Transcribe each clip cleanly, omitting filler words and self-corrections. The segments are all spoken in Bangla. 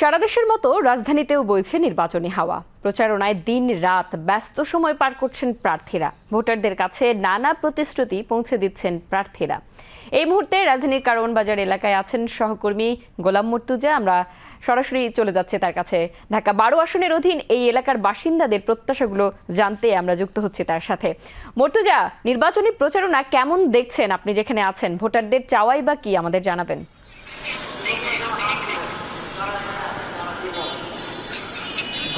সারা দেশের মতো রাজধানীতেও বইছে নির্বাচনী হাওয়া। প্রচারণায় দিন রাত ব্যস্ত সময় পার করছেন প্রার্থীরা। ভোটারদের কাছে নানা প্রতিশ্রুতি পৌঁছে দিচ্ছেন প্রার্থীরা। এই মুহূর্তে রাজধানীর কারওয়ান বাজার এলাকায় আছেন সহকর্মী গোলাম মুর্তুজা। আমরা সরাসরি চলে যাচ্ছে তার কাছে। ঢাকা 12 আসনের অধীন এই এলাকার বাসিন্দাদের প্রত্যাশাগুলো জানতে আমরা যুক্ত হচ্ছি তার সাথে। মুর্তুজা, নির্বাচনী প্রচারণা কেমন দেখছেন আপনি যেখানে আছেন? ভোটারদের চাওয়াই বা কি আমাদের জানাবেন।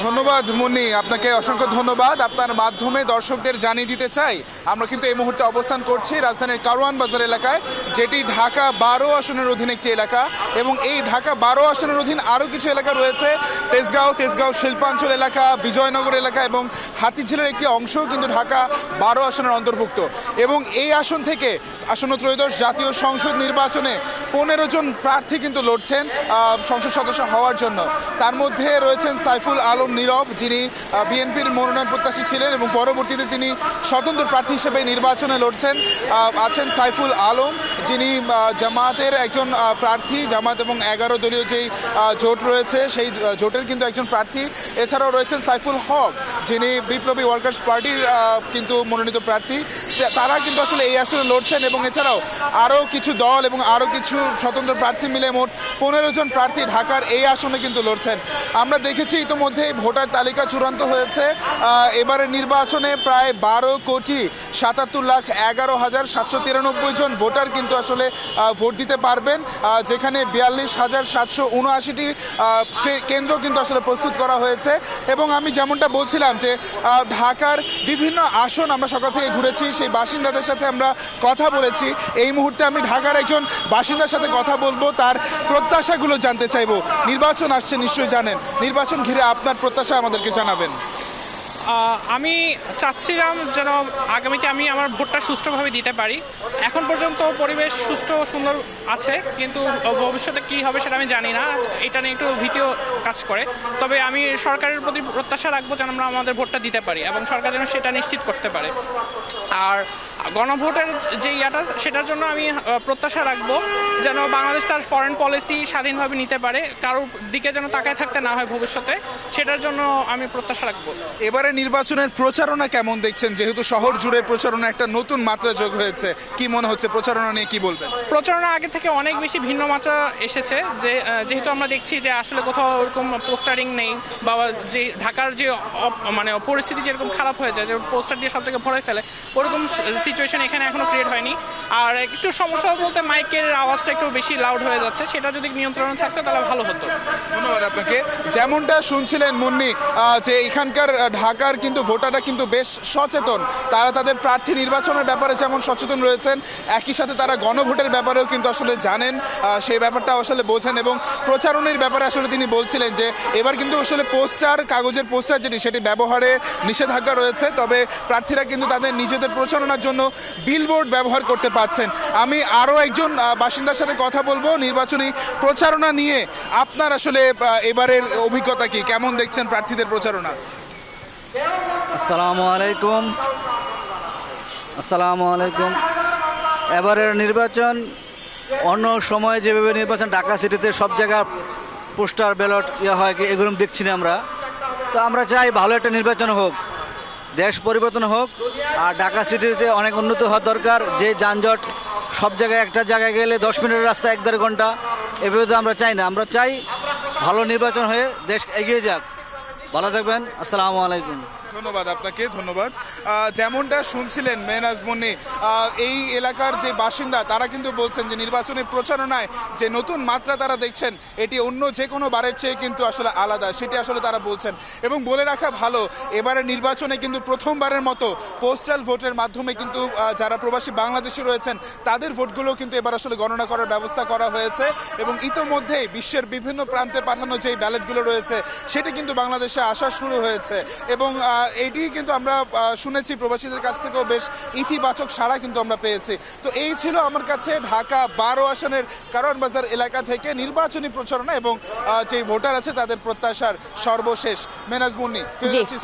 ধন্যবাদ মুন্নি, আপনাকে অসংখ্য ধন্যবাদ। আপনার মাধ্যমে দর্শকদের জানিয়ে দিতে চাই আমরা কিন্তু এই মুহূর্তে অবস্থান করছি রাজধানীর কারওয়ান বাজার এলাকায়, যেটি ঢাকা 12 আসনের অধীন একটি এলাকা। এবং এই ঢাকা 12 আসনের অধীন আরও কিছু এলাকা রয়েছে। তেজগাঁও শিল্পাঞ্চল এলাকা, বিজয়নগর এলাকা এবং হাতিঝিলের একটি অংশও কিন্তু ঢাকা 12 আসনের অন্তর্ভুক্ত। এবং এই আসন থেকে আসন্ন ত্রয়োদশ জাতীয় সংসদ নির্বাচনে 15 জন প্রার্থী কিন্তু লড়ছেন সংসদ সদস্য হওয়ার জন্য। তার মধ্যে রয়েছেন সাইফুল আলম নীরব, যিনি বিএনপির মনোনয়ন প্রত্যাশী ছিলেন এবং পরবর্তীতে তিনি স্বতন্ত্র প্রার্থী হিসেবে নির্বাচনে লড়ছেন। আছেন সাইফুল আলম, যিনি জামাতের একজন প্রার্থী। জামাত এবং 11 দলীয় যেই জোট রয়েছে সেই জোটের কিন্তু একজন প্রার্থী। এছাড়াও রয়েছেন সাইফুল হক, যিনি বিপ্লবী ওয়ার্কার্স পার্টির কিন্তু মনোনীত প্রার্থী। তারা কিন্তু আসলে এই আসনে লড়ছেন। এবং এছাড়াও আরও কিছু দল এবং আরও কিছু স্বতন্ত্র প্রার্থী মিলে মোট 15 জন প্রার্থী ঢাকার এই আসনে কিন্তু লড়ছেন। আমরা দেখেছি ইতিমধ্যে ভোটার তালিকা চূড়ান্ত হয়েছে। এবারের নির্বাচনে প্রায় 12,77,11,793 জন ভোটার কিন্তু আসলে ভোট দিতে পারবেন, যেখানে 42,779টি কেন্দ্র কিন্তু আসলে প্রস্তুত করা হয়েছে। এবং আমি যেমনটা বলছিলাম যে ঢাকার বিভিন্ন আসন আমরা সকাল থেকে ঘুরেছি, সেই বাসিন্দাদের সাথে আমরা কথা বলেছি। এই মুহূর্তে আমি ঢাকার একজন বাসিন্দার সাথে কথা বলবো, তার প্রত্যাশাগুলো জানতে চাইবো। নির্বাচন আসছে, নিশ্চয়ই জানেন, নির্বাচন ঘিরে আপনার প্রত্যাশা আমাদেরকে জানাবেন। আমি চাচ্ছিলাম যেন আগামীতে আমি আমার ভোটটা সুষ্ঠুভাবে দিতে পারি। এখন পর্যন্ত পরিবেশ সুষ্ঠু সুন্দর আছে, কিন্তু ভবিষ্যতে কি হবে সেটা আমি জানি না। এটা নিয়ে একটু ভীতিও কাজ করে। তবে আমি সরকারের প্রতি প্রত্যাশা রাখবো যেন আমরা আমাদের ভোটটা দিতে পারি এবং সরকার যেন সেটা নিশ্চিত করতে পারে। আর গণভোটের যে ইয়াটা, সেটার জন্য আমি প্রত্যাশা রাখবো যেন বাংলাদেশ তার ফরেন পলিসি স্বাধীনভাবে নিতে পারে, কারোর দিকে যেন তাকায় থাকতে না হয় ভবিষ্যতে। সেটার জন্য আমি প্রত্যাশা রাখবো। এবারে নির্বাচনের প্রচারণা কেমন দেখছেন? যেহেতু শহর জুড়ে প্রচারণা একটা নতুন মাত্রা যোগ হয়েছে, কি মনে হচ্ছে প্রচারণা নিয়ে কি বলবেন? প্রচারণা আগে থেকে অনেক বেশি ভিন্ন মাত্রা এসেছে। যেহেতু আমরা দেখছি যে আসলে কোথাও ওরকম পোস্টারিং নেই, বা যে ঢাকার যে মানে পরিস্থিতি যেরকম খারাপ হয়ে যায়, যে পোস্টার দিয়ে সব জায়গায় ভরে ফেলে, ওরকম সিচুয়েশন এখানে এখনো ক্রিয়েট হয়নি। আর একটু সমস্যা বলতে মাইকের আওয়াজটা একটু বেশি লাউড হয়ে যাচ্ছে, সেটা যদি নিয়ন্ত্রণে থাকতো তাহলে ভালো হতো। ধন্যবাদ আপনাকে। যেমনটা শুনছিলেন মুন্নি, যে এখানকার ঢাকার কিন্তু ভোটাররা কিন্তু বেশ সচেতন। তারা তাদের প্রার্থী নির্বাচনের ব্যাপারে যেমন সচেতন রয়েছেন, একই সাথে তারা গণভোটের ব্যাপারেও কিন্তু আসলে জানেন, সেই ব্যাপারটা আসলে বোঝেন। এবং প্রচারণের ব্যাপারে আসলে তিনি বলছিলেন যে এবার কিন্তু আসলে কাগজের পোস্টার সেটি ব্যবহারে নিষেধাজ্ঞা রয়েছে, তবে প্রার্থীরা কিন্তু তাদের নিজেদের প্রচারণার জন্য বিলবোর্ড ব্যবহার করতে পারছেন। আমি আরও একজন বাসিন্দার সাথে কথা বলবো নির্বাচনী প্রচারণা নিয়ে। আপনার আসলে এবারের অভিজ্ঞতা কি, কেমন দেখছেন প্রার্থীদের প্রচারণা? আসসালামু আলাইকুম। এবারের নির্বাচন অন্য সময় যেভাবে নির্বাচন ঢাকা সিটিতে সব জায়গায় পোস্টার ব্যালট হয়, এগুলো দেখছি না আমরা। তো আমরা চাই ভালো একটা নির্বাচন হোক, দেশ পরিবর্তন হোক। আর ঢাকা সিটিতে অনেক উন্নত হওয়া দরকার। যে যানজট, সব জায়গায় একটা জায়গায় গেলে 10 মিনিটের রাস্তা 1-1.5 ঘন্টা, এভাবে তো আমরা চাই না। আমরা চাই ভালো নির্বাচন হয়ে দেশ এগিয়ে যাক। ভালো থাকবেন। আসসালামু আলাইকুম। ধন্যবাদ আপনাকে, ধন্যবাদ। যেমনটা শুনছিলেন মেহনাজ মুন্নি, এই এলাকার যে বাসিন্দা তারা কিন্তু বলছেন যে নির্বাচনী প্রচারণায় যে নতুন মাত্রা তারা দেখছেন, এটি অন্য যে কোনো বারের চেয়ে কিন্তু আসলে আলাদা, সেটি আসলে তারা বলছেন। এবং বলে রাখা ভালো, এবারের নির্বাচনে কিন্তু প্রথমবারের মতো পোস্টাল ভোটের মাধ্যমে কিন্তু যারা প্রবাসী বাংলাদেশি রয়েছেন তাদের ভোটগুলো কিন্তু এবার আসলে গণনা করার ব্যবস্থা করা হয়েছে। এবং ইতোমধ্যেই বিশ্বের বিভিন্ন প্রান্তে পাঠানো যেই ব্যালটগুলো রয়েছে সেটি কিন্তু বাংলাদেশে আসা শুরু হয়েছে। এবং এটি কিন্তু আমরা শুনেছি প্রবাসীদের কাছ থেকেও বেশ ইতিবাচক সাড়া কিন্তু আমরা পেয়েছি। তো এই ছিল আমার কাছে ঢাকা 12 আসনের কারওয়ান বাজার এলাকা থেকে নির্বাচনী প্রচারণা এবং যে ভোটার আছে তাদের প্রত্যাশার সর্বশেষ। মেহনাজ মুন্নি,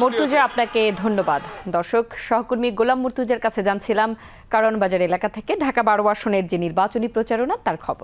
মুর্তুজা, আপনাকে ধন্যবাদ। দর্শক, সহকর্মী গোলাম মুর্তুজার কাছে জানছিলাম কারওয়ান বাজার এলাকা থেকে ঢাকা 12 আসনের যে নির্বাচনী প্রচারণা তার খবর।